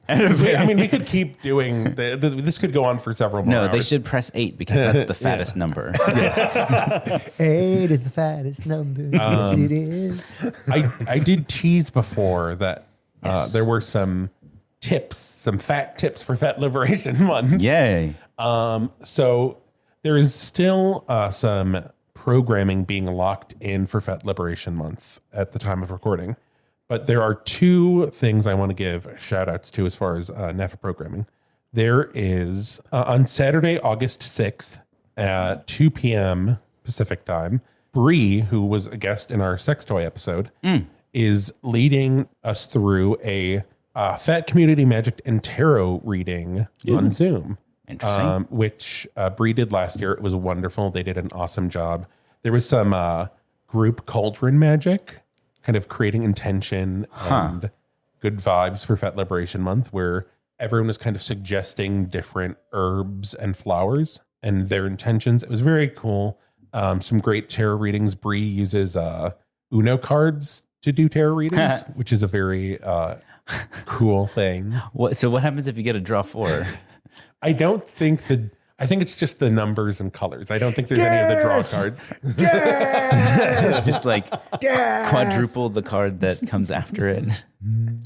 I mean, we could keep doing this could go on for several more No, hours. they should press 8 because that's the fattest number. 8 is the fattest number. Yes, it is. I did tease before that there were some fat tips for Fat Liberation Month. Yay. So there is still some programming being locked in for Fat Liberation Month at the time of recording. But there are 2 things I want to give shout outs to as far as NAFA programming. There is on Saturday, August 6th at 2 p.m. Pacific time, Bree, who was a guest in our sex toy episode, is leading us through a Fat Community Magic and Tarot reading on Zoom. Interesting. Which Bree did last year. It was wonderful. They did an awesome job. There was some group cauldron magic, kind of creating intention and good vibes for Fat Liberation Month, where everyone was kind of suggesting different herbs and flowers and their intentions. It was very cool. Some great tarot readings. Bree uses Uno cards to do tarot readings, which is a very cool thing. So what happens if you get a draw 4? I think it's just the numbers and colors. I don't think there's any of the draw cards. Just quadruple the card that comes after it.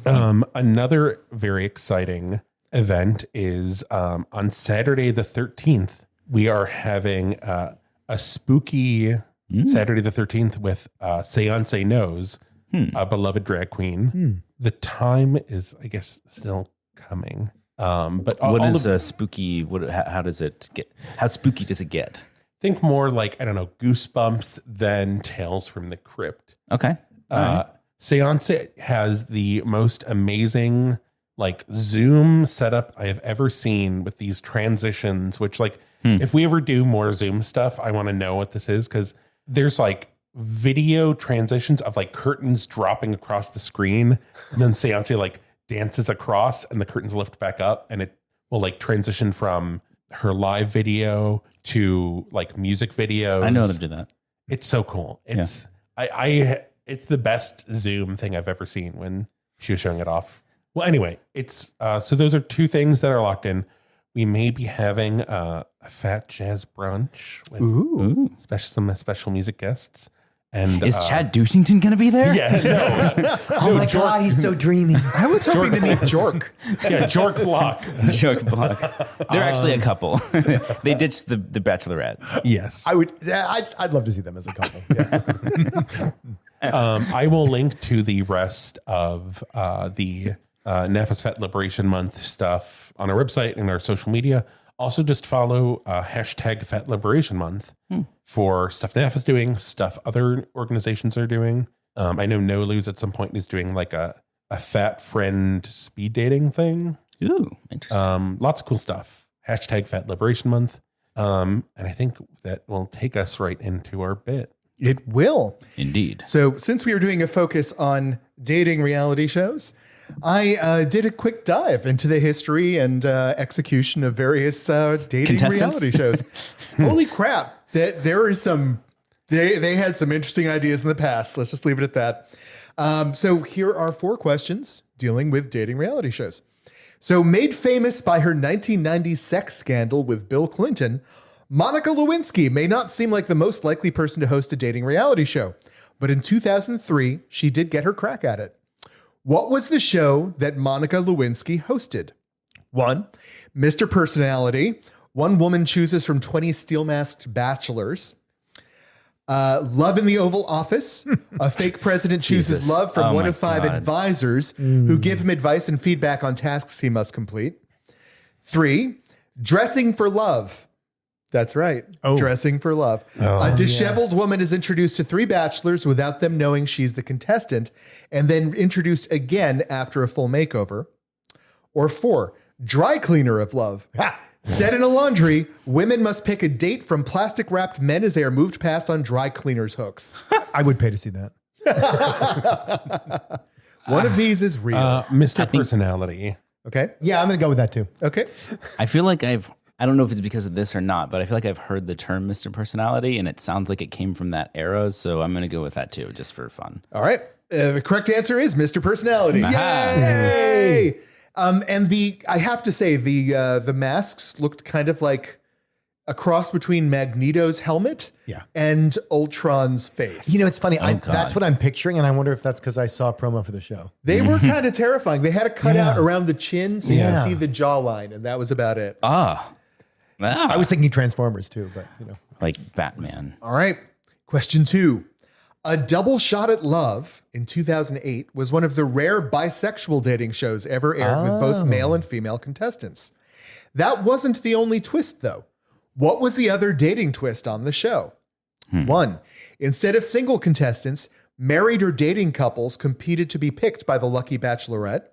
Another very exciting event is on Saturday the 13th. We are having a spooky Saturday the 13th with Seance Knows, a beloved drag queen. The time is, I guess, still coming. But What is spooky? How does it get? How spooky does it get? think more like, I don't know, Goosebumps than Tales from the Crypt. Okay. Seance has the most amazing like Zoom setup I have ever seen with these transitions, which like if we ever do more Zoom stuff, I want to know what this is, because there's like video transitions of like curtains dropping across the screen, and then Seance like dances across and the curtains lift back up, and it will like transition from her live video to like music videos. I know how to do that. It's so cool. It's it's the best Zoom thing I've ever seen when she was showing it off. Well, anyway, it's so those are two things that are locked in. We may be having a fat jazz brunch with some special music guests. And is Chad Douchington going to be there? Yeah. No. Oh my God, he's so dreamy. I was hoping to meet Jorck. Yeah, Jorck Blahk. Jorck Blahk. They're actually a couple. They ditched the Bachelorette. Yes. I'd love to see them as a couple. Yeah. I will link to the rest of the NAFA's Fat Liberation Month stuff on our website and our social media. Also, just follow hashtag Fat Liberation Month for stuff NAFA's doing, stuff other organizations are doing. I know No Lose at some point is doing like a fat friend speed dating thing. Ooh, interesting. Lots of cool stuff. Hashtag Fat Liberation Month. And I think that will take us right into our bit. It will. Indeed. So since we are doing a focus on dating reality shows, I did a quick dive into the history and execution of various dating reality shows. Holy crap. There is some, they had some interesting ideas in the past. Let's just leave it at that. So here are 4 questions dealing with dating reality shows. So made famous by her 1990 sex scandal with Bill Clinton, Monica Lewinsky may not seem like the most likely person to host a dating reality show, but in 2003, she did get her crack at it. What was the show that Monica Lewinsky hosted? 1, Mr. Personality. One woman chooses from 20 steel-masked bachelors. Love in the Oval Office. A fake president chooses Jesus. love from Oh one my of 5 God. advisors who give him advice and feedback on tasks he must complete. 3, Dressing for Love. That's right. Dressing for Love. A disheveled woman is introduced to 3 bachelors without them knowing she's the contestant, and then introduced again after a full makeover. Or 4, Dry Cleaner of Love. Set in a laundry, women must pick a date from plastic-wrapped men as they are moved past on dry cleaners' hooks. I would pay to see that. One of these is real. Mr. Personality. Okay. Yeah, I'm going to go with that too. Okay. I feel like I don't know if it's because of this or not, but I feel like I've heard the term Mr. Personality, and it sounds like it came from that era. So I'm going to go with that too, just for fun. All right. The correct answer is Mr. Personality. Aha. Yay! And I have to say, the masks looked kind of like a cross between Magneto's helmet and Ultron's face. You know, it's funny. God. That's what I'm picturing, and I wonder if that's because I saw a promo for the show. They were kind of terrifying. They had a cutout around the chin so you Yeah. could see the jawline, and that was about it. Ah, I was thinking Transformers too, but you know. like Batman. All right. Question 2. A Double Shot at Love in 2008 was one of the rare bisexual dating shows ever aired with both male and female contestants. That wasn't the only twist, though. What was the other dating twist on the show? 1. Instead of single contestants, married or dating couples competed to be picked by the lucky bachelorette.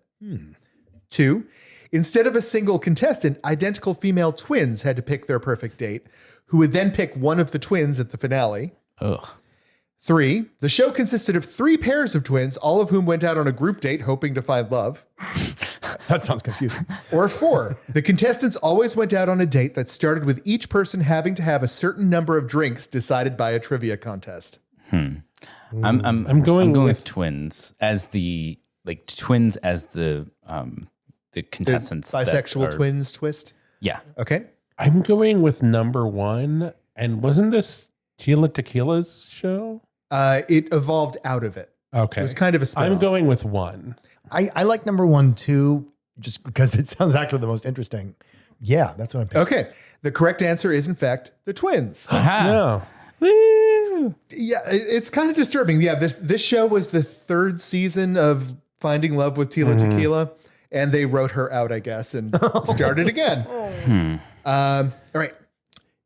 2. Instead of a single contestant, identical female twins had to pick their perfect date, who would then pick one of the twins at the finale. Ugh. 3. The show consisted of 3 pairs of twins, all of whom went out on a group date hoping to find love. That sounds confusing. Or 4. The contestants always went out on a date that started with each person having to have a certain number of drinks decided by a trivia contest. I'm going with with- twins as the contestants. that Bisexual are- twins twist. Yeah. Okay. I'm going with number 1. And wasn't this Tequila's show? It evolved out of it. Okay. It was kind of a spin-off. I'm going with 1. I like number 1 too, just because it sounds actually the most interesting. Yeah, that's what I'm picking. Okay. The correct answer is, in fact, the twins. Aha. No. Woo. Yeah, it's kind of disturbing. Yeah, this show was the 3rd season of Finding Love with Tila Tequila, and they wrote her out, I guess, and started again. All right.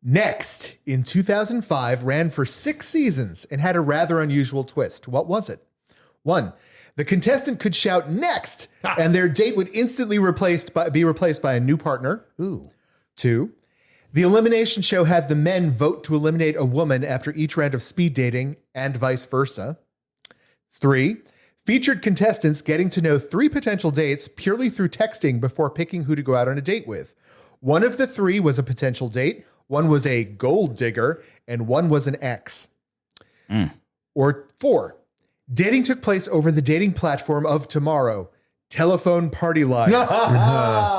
Next, in 2005, ran for 6 seasons and had a rather unusual twist. What was it? 1. The contestant could shout "next," and their date would instantly be replaced by a new partner. Ooh. 2. The elimination show had the men vote to eliminate a woman after each round of speed dating, and vice versa. 3. Featured contestants getting to know 3 potential dates purely through texting before picking who to go out on a date with. One of the 3 was a potential date, one was a gold digger, and one was an ex. Or 4. Dating took place over the dating platform of tomorrow. Telephone party lines.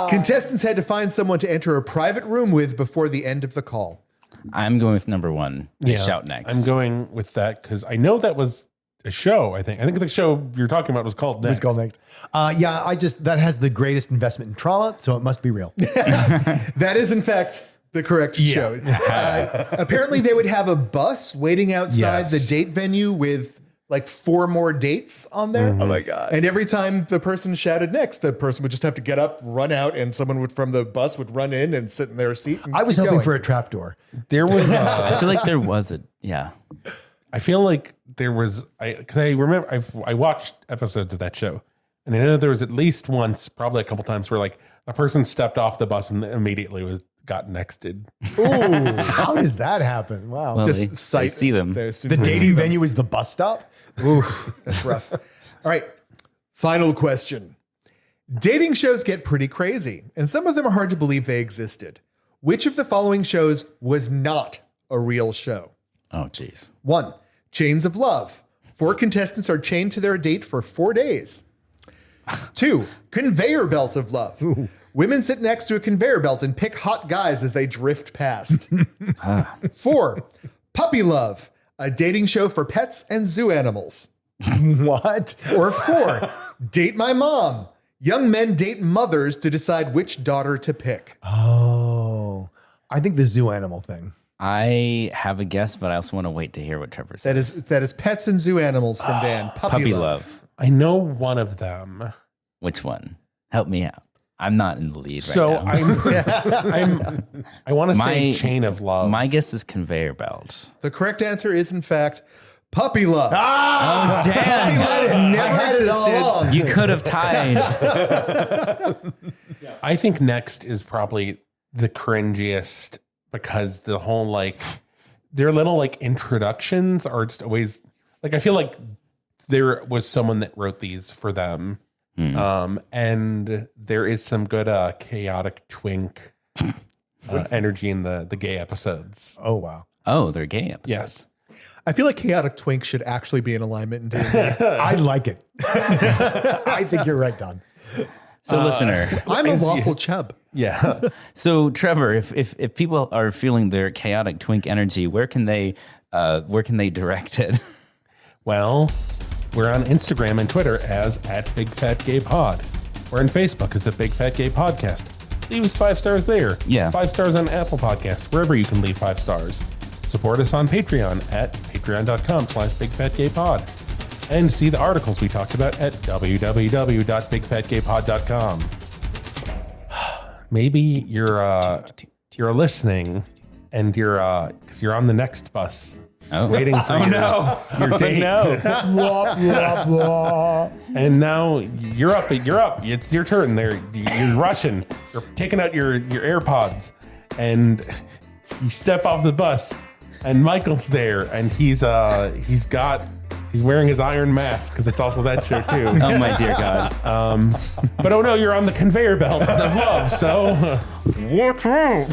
Contestants had to find someone to enter a private room with before the end of the call. I'm going with number 1. Shout next. I'm going with that because I know that was a show. I think the show you're talking about was called Next. It's called Next. That has the greatest investment in trauma, so it must be real. That is, in fact, the correct show. Apparently, they would have a bus waiting outside the date venue with like 4 more dates on there. Oh my God. And every time the person shouted "next," the person would just have to get up, run out, and someone from the bus would run in and sit in their seat. I was hoping for a trapdoor. There was. I feel like there was a, yeah. I feel like there was. Because I remember I watched episodes of that show, and I know there was at least once, probably a couple times, where like a person stepped off the bus and immediately got nexted. Ooh, how does that happen? Wow. Well, Just they see them. The dating venue is the bus stop? Oof, that's rough. All right. Final question. Dating shows get pretty crazy, and some of them are hard to believe they existed. Which of the following shows was not a real show? Oh, geez. 1. Chains of Love. 4 contestants are chained to their date for 4 days. 2. Conveyor Belt of Love. Ooh. Women sit next to a conveyor belt and pick hot guys as they drift past. 4. Puppy Love. A dating show for pets and zoo animals. What? Or 4. Date My Mom. Young men date mothers to decide which daughter to pick. Oh, I think the zoo animal thing. I have a guess, but I also want to wait to hear what Trevor says. That is pets and zoo animals from Dan. Puppy Love. I know one of them. Which one? Help me out. I'm not in the lead So right now. I want to say Chain of Love. My guess is Conveyor Belt. The correct answer is, in fact, Puppy Love. Oh, damn. Puppy Love never existed. You could have tied. I think Next is probably the cringiest because the whole like their little like introductions are just always like I feel like there was someone that wrote these for them. And there is some good chaotic twink energy in the gay episodes. Oh, wow. Oh, they're gay episodes. Yes. I feel like Chaotic Twink should actually be in alignment in D&D. I like it. I think you're right, Don. So, listener, I'm a lawful chub. Yeah. so Trevor, if people are feeling their chaotic twink energy, where can they direct it? Well, we're on Instagram and Twitter as @BigFatGayPod. We're on Facebook as the Big Fat Gay Podcast. Leave us 5 stars there. Yeah. 5 stars on Apple Podcast, wherever you can leave 5 stars. Support us on Patreon at patreon.com/BigFatGayPod. And see the articles we talked about at www.bigfatgaypod.com. Maybe you're listening and because you're on the next bus. Oh. Waiting for your date. And now you're up. It's your turn. You're rushing. You're taking out your AirPods, and you step off the bus, and Michael's there, and he's wearing his iron mask because it's also that show too. Oh my dear God! But oh no, you're on the conveyor belt of love. So What's wrong?